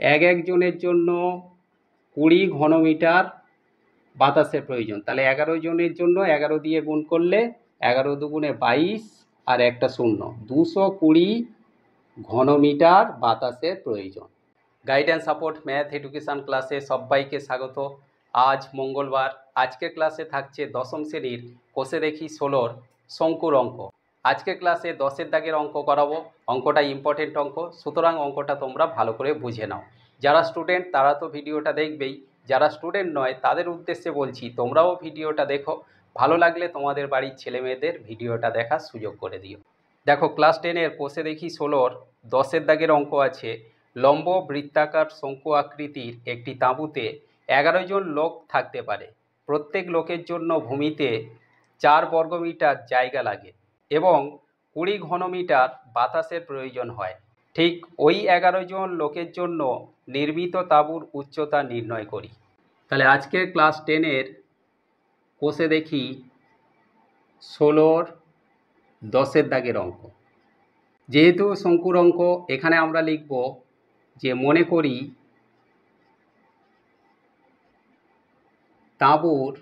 একজনের জন্য 20 ঘনমিটার বাতাসের প্রয়োজন। তাহলে 11 জনের জন্য 11 দিয়ে গুণ করলে 11 দুগুণে 22 আর একটা শূন্য, 220 ঘনমিটার বাতাসের প্রয়োজন। গাইডেন্স সাপোর্ট ম্যাথ এডুকেশান ক্লাসে সবাইকে স্বাগত। আজ মঙ্গলবার। আজকের ক্লাসে থাকছে দশম শ্রেণীর কোষে দেখি 16 শঙ্কুর অঙ্ক। আজকের ক্লাসে 10-এর দাগের অঙ্ক করাবো। অঙ্কটা ইম্পর্টেন্ট অঙ্ক, সুতরাং অঙ্কটা তোমরা ভালো করে বুঝে নাও। যারা স্টুডেন্ট তারা তো ভিডিওটা দেখবেই, যারা স্টুডেন্ট নয় তাদের উদ্দেশ্যে বলছি তোমরাও ভিডিওটা দেখো। ভালো লাগলে তোমাদের বাড়ির ছেলেমেয়েদের ভিডিওটা দেখার সুযোগ করে দিও। দেখো, ক্লাস 10-এর কোষে দেখি 16 10-এর দাগের অঙ্ক আছে। লম্ব বৃত্তাকার শঙ্কু আকৃতির একটি তাঁবুতে 11 জন লোক থাকতে পারে। প্রত্যেক লোকের জন্য ভূমিতে 4 বর্গমিটার জায়গা লাগে এবং 20 ঘনমিটার বাতাসের প্রয়োজন হয়। ঠিক ওই 11 জন লোকের জন্য নির্মিত তাঁবুর উচ্চতা নির্ণয় করি। তাহলে আজকের ক্লাস 10-এর কোষে দেখি 16 10-এর দাগের অঙ্ক। যেহেতু শঙ্কুর অঙ্ক, এখানে আমরা লিখব যে মনে করি তাঁবুর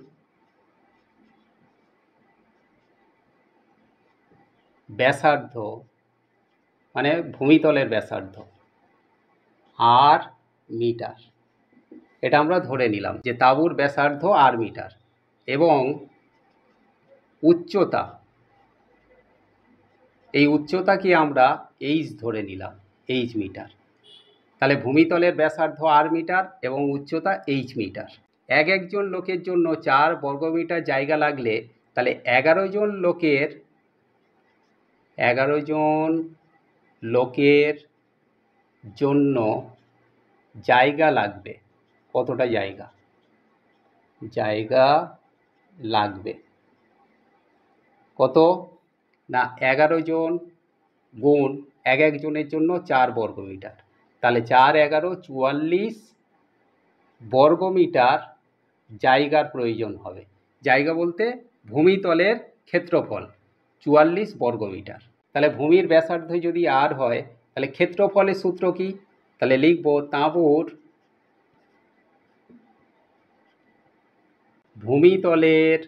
ব্যাসার্ধ, মানে ভূমিতলের ব্যাসার্ধ আর মিটার। এটা আমরা ধরে নিলাম যে তাঁবুর ব্যাসার্ধ আর মিটার, এবং উচ্চতা, এই উচ্চতাকে আমরা এইচ ধরে নিলাম, এইচ মিটার। তাহলে ভূমিতলের ব্যাসার্ধ আর মিটার এবং উচ্চতা এইচ মিটার। একজন লোকের জন্য 4 বর্গমিটার জায়গা লাগলে তাহলে 11 জন লোকের জন্য জায়গা লাগবে। কতটা জায়গা লাগবে? কত না, 11 জন গুণ একজনের জন্য 4 বর্গমিটার। তাহলে 4 11 44 বর্গমিটার জায়গার প্রয়োজন হবে। জায়গা বলতে ভূমিতলের ক্ষেত্রফল 44 বর্গমিটার। তাহলে ভূমির ব্যাসার্ধ যদি আর হয় তাহলে ক্ষেত্রফলের সূত্র কি? তাহলে লিখব তাঁবুর ভূমিতলের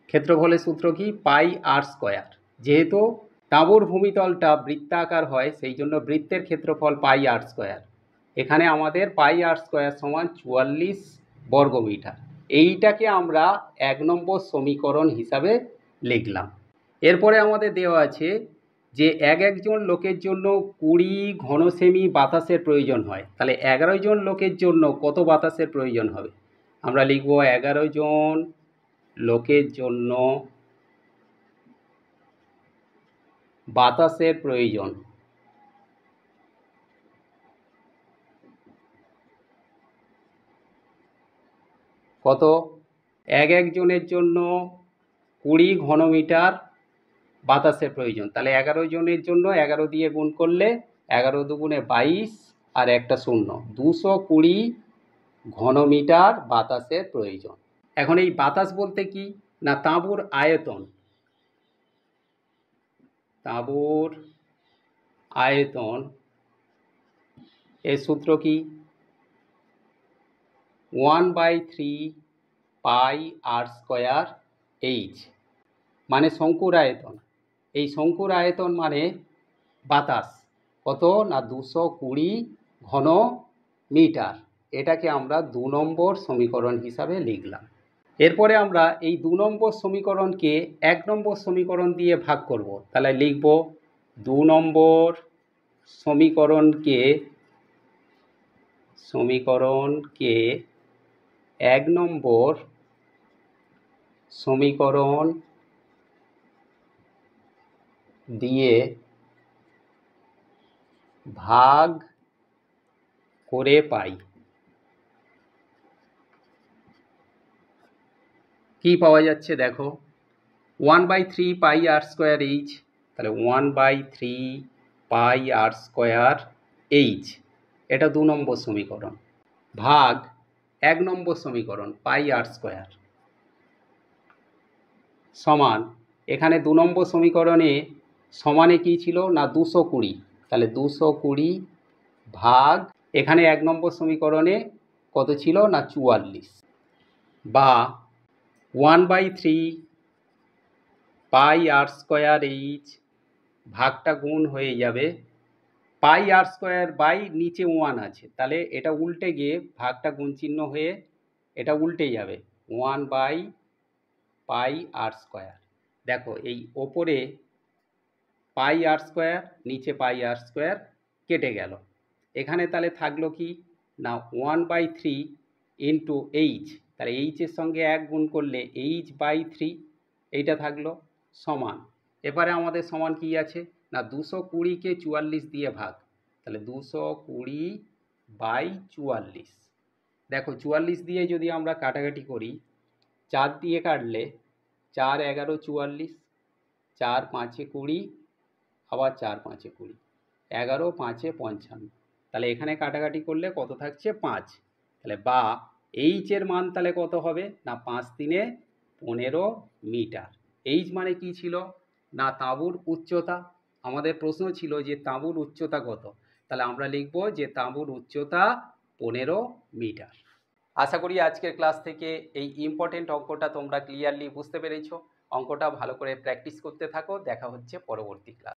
ক্ষেত্রফলের সূত্র কি? পাই আর স্কয়ার। যেহেতু তাঁবুর ভূমিতলটা বৃত্তাকার হয় সেই জন্য বৃত্তের ক্ষেত্রফল পাই আর স্কয়ার। এখানে আমাদের পাই আর স্কয়ার সমান 44 বর্গমিটার। এইটাকে আমরা 1 নম্বর সমীকরণ হিসাবে লিখলাম। এরপরে আমাদের দেওয়া আছে যে একজন লোকের জন্য 20 ঘনসেমি বাতাসের প্রয়োজন হয়। তাহলে 11 জন লোকের জন্য কত বাতাসের প্রয়োজন হবে? আমরা লিখব 11 জন লোকের জন্য বাতাসের প্রয়োজন কত? একজনের জন্য 20 ঘনমিটার বাতাসের প্রয়োজন। তাহলে 11 জনের জন্য 11 দিয়ে গুণ করলে 11 দুগুণে 22 আর একটা শূন্য, 220 ঘনমিটার বাতাসের প্রয়োজন। এখন এই বাতাস বলতে কি না, তাঁবুর আয়তন এর সূত্র কি? 1/3 পাই আর স্কয়ার এইচ, মানে শঙ্কুর আয়তন। এই শঙ্কুর আয়তন মানে বাতাস কত না 220 ঘন মিটার। এটাকে আমরা 2 নম্বর সমীকরণ হিসাবে লিখলাম। এরপরে আমরা এই 2 নম্বর সমীকরণকে 1 নম্বর সমীকরণ দিয়ে ভাগ করব। তাহলে লিখব 2 নম্বর সমীকরণকে 1 নম্বর সমীকরণ দিয়ে ভাগ করে পাই। কি পাওয়া যাচ্ছে দেখো, 1/3 পাই আর স্কয়ার এইচ। তাহলে 1/3 পাই আর স্কয়ার এইচ, এটা 2 নম্বর সমীকরণ, ভাগ 1 নম্বর সমীকরণ পাই আর স্কয়ার, সমান এখানে 2 নম্বর সমীকরণে সমানে কি ছিল না 220, তাহলে 220 ভাগ এখানে 1 নম্বর সমীকরণে কত ছিল না 44, বা 1/3 পাই আর স্কোয়ার এইচ, ভাগটা গুণ হয়ে যাবে পাই আর স্কোয়ার বাই নিচে 1 আছে, তাহলে এটা উল্টে গিয়ে ভাগটা গুণ চিহ্ন হয়ে এটা উল্টে যাবে 1/পাই আর স্কোয়ার। দেখো এই ওপরে পাই আর স্কোয়ার নিচে পাই আর স্কোয়ার কেটে গেল, এখানে তাহলে থাকলো কি না 1/3 ইন্টু এইচ, তাহলে এইচের সঙ্গে 1 গুণ করলে h/3 এইটা থাকলো সমান। এবারে আমাদের সমান কি আছে না 220কে 44 দিয়ে ভাগ, তাহলে 220/44। দেখো 44 দিয়ে যদি আমরা কাটাকাটি করি, 4 দিয়ে কাটলে 4 11 44, 4 5 20, আবার 4 5 20, 11 5 55, তাহলে এখানে কাটাকাটি করলে কত থাকছে 5, তাহলে বা এইচের মান তাহলে কত হবে না 5 3 15 মিটার। এইচ মানে কি ছিল না তাঁবুর উচ্চতা, আমাদের প্রশ্ন ছিল যে তাঁবুর উচ্চতা কত, তাহলে আমরা লিখব যে তাঁবুর উচ্চতা 15 মিটার। আশা করি আজকের ক্লাস থেকে এই ইম্পর্টেন্ট অঙ্কটা তোমরা ক্লিয়ারলি বুঝতে পেরেছো। অঙ্কটা ভালো করে প্র্যাকটিস করতে থাকো, দেখা হচ্ছে পরবর্তী ক্লাস।